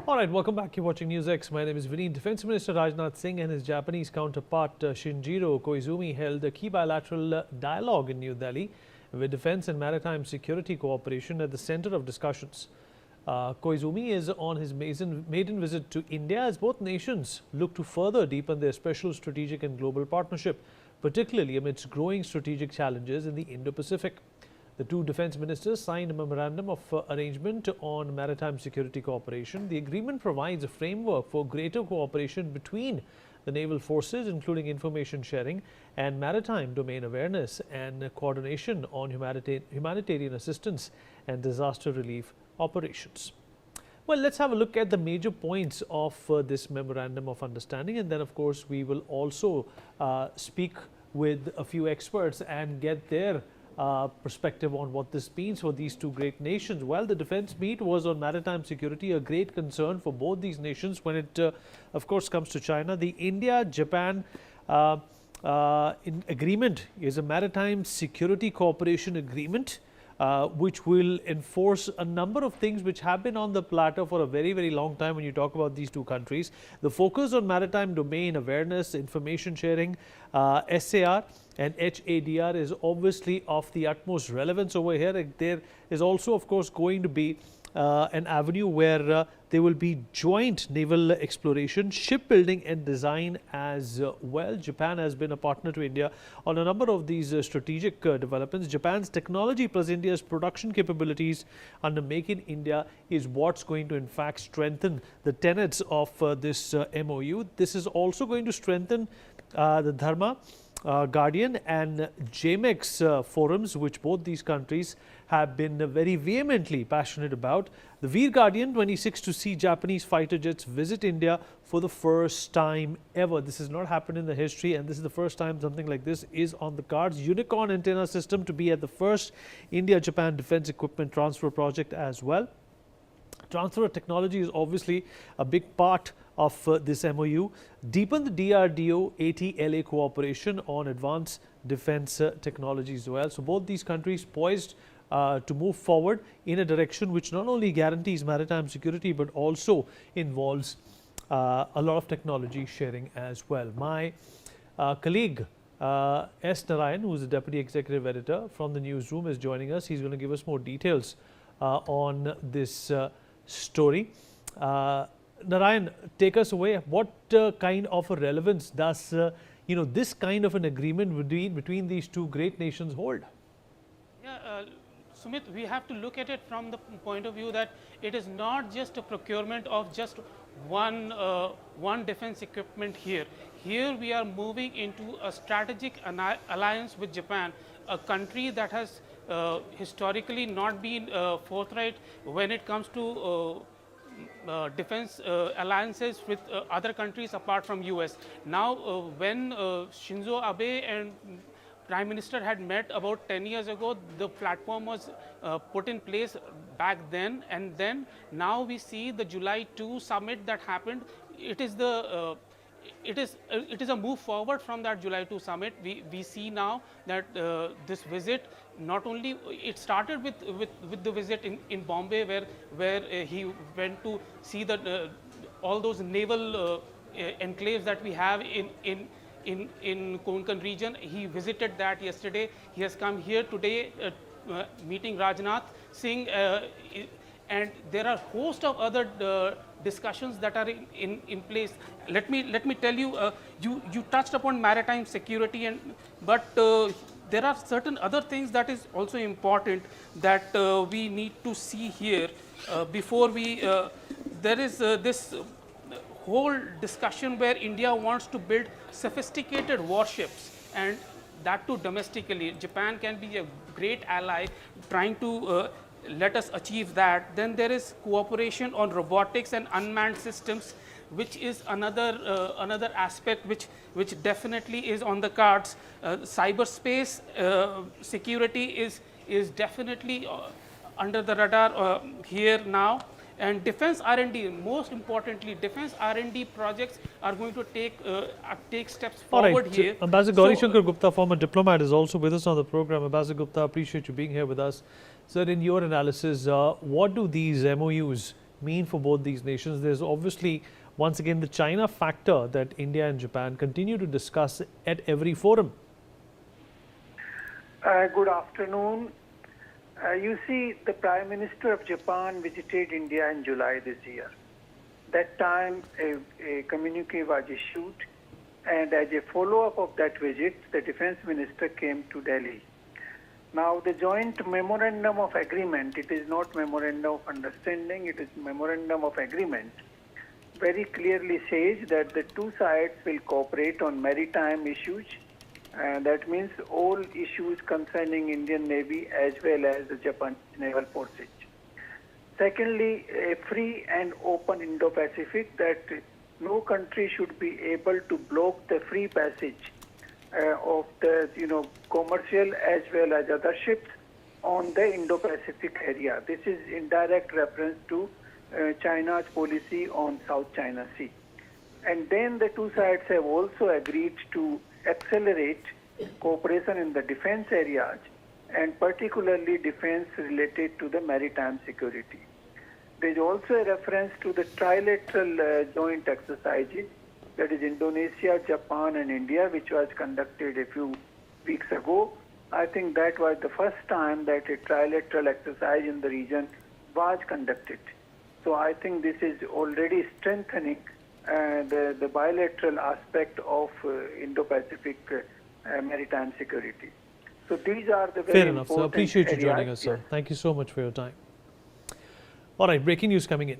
All right, welcome back. You're watching NewsX. My name is Vinny. Defense Minister Rajnath Singh and his Japanese counterpart Shinjiro Koizumi held a key bilateral dialogue in New Delhi with defense and maritime security cooperation at the center of discussions. Koizumi is on his maiden visit to India as both nations look to further deepen their special strategic and global partnership, particularly amidst growing strategic challenges in the Indo-Pacific. The two defense ministers signed a memorandum of arrangement on maritime security cooperation. The agreement provides a framework for greater cooperation between the naval forces, including information sharing and maritime domain awareness and coordination on humanitarian assistance and disaster relief operations. Well, let's have a look at the major points of this memorandum of understanding, and then of course we will also speak with a few experts and get their perspective on what this means for these two great nations. Well, the defense meet was on maritime security, a great concern for both these nations when it of course comes to China. The India-Japan agreement is a maritime security cooperation agreement which will enforce a number of things which have been on the platter for a very long time when you talk about these two countries. The focus on maritime domain awareness, information sharing, SAR and HADR is obviously of the utmost relevance over here. There is also of course going to be an avenue where there will be joint naval exploration, shipbuilding and design as well. Japan has been a partner to India on a number of these strategic developments. Japan's technology plus India's production capabilities under Make in India is what's going to in fact strengthen the tenets of this MOU. This is also going to strengthen the Dharma, Guardian and JMEX forums, which both these countries have been very vehemently passionate about. The Veer Guardian 26 to see Japanese fighter jets visit India for the first time ever. This has not happened in the history, and this is the first time something like this is on the cards. Unicorn antenna system to be at the first India-Japan defense equipment transfer project as well. Transfer of technology is obviously a big part of this MOU. Deepen the DRDO ATLA cooperation on advanced defense technologies as well. So both these countries poised to move forward in a direction which not only guarantees maritime security but also involves a lot of technology sharing as well. My colleague S. Narayan, who is the Deputy Executive Editor from the newsroom, is joining us. He's going to give us more details on this story. Narayan, take us away. What kind of a relevance does this kind of an agreement between these two great nations hold? Yeah, Sumit, we have to look at it from the point of view that it is not just a procurement of just one defense equipment here. Here we are moving into a strategic alliance with Japan, a country that has historically not been forthright when it comes to defense alliances with other countries apart from US. Now when Shinzo Abe and Prime Minister had met about 10 years ago, the platform was put in place back then, and then now we see the July 2 summit that happened. It is the it is a move forward from that July 2 summit. We see now that this visit, not only it started with the visit in Bombay where he went to see the all those naval enclaves that we have in Konkan region. He visited that yesterday. He has come here today meeting Rajnath Singh, and there are a host of other discussions that are in place. Let me tell you, you touched upon maritime security, but there are certain other things that is also important that we need to see here before we. There is this whole discussion where India wants to build sophisticated warships, and that too domestically. Japan can be a great ally trying to let us achieve that. Then there is cooperation on robotics and unmanned systems, which is another aspect which definitely is on the cards. Cyberspace security is definitely under the radar here now. And defense R&D, most importantly, defense R&D projects are going to take steps forward here. Ambassador Gauri Shankar Gupta, former diplomat, is also with us on the program. Ambassador Gupta, appreciate you being here with us. Sir, in your analysis, what do these MOUs mean for both these nations? There's obviously, once again, the China factor that India and Japan continue to discuss at every forum. Good afternoon. You see, the Prime Minister of Japan visited India in July this year. That time, a communique was issued, and as a follow-up of that visit, the Defense Minister came to Delhi. Now, the joint memorandum of agreement, it is not memorandum of understanding, it is memorandum of agreement, very clearly says that the two sides will cooperate on maritime issues. That means all issues concerning Indian Navy as well as the Japanese naval forces. Secondly, a free and open Indo-Pacific, that no country should be able to block the free passage of the commercial as well as other ships on the Indo-Pacific area. This is in direct reference to China's policy on South China Sea. And then the two sides have also agreed to accelerate cooperation in the defense areas, and particularly defense related to the maritime security. There is also a reference to the trilateral joint exercises, that is Indonesia, Japan and India, which was conducted a few weeks ago. I think that was the first time that a trilateral exercise in the region was conducted. So I think this is already strengthening the bilateral aspect of Indo-Pacific maritime security. So these are the very Fair enough, sir. Appreciate you joining us, sir. Yes. Thank you so much for your time. All right, breaking news coming in.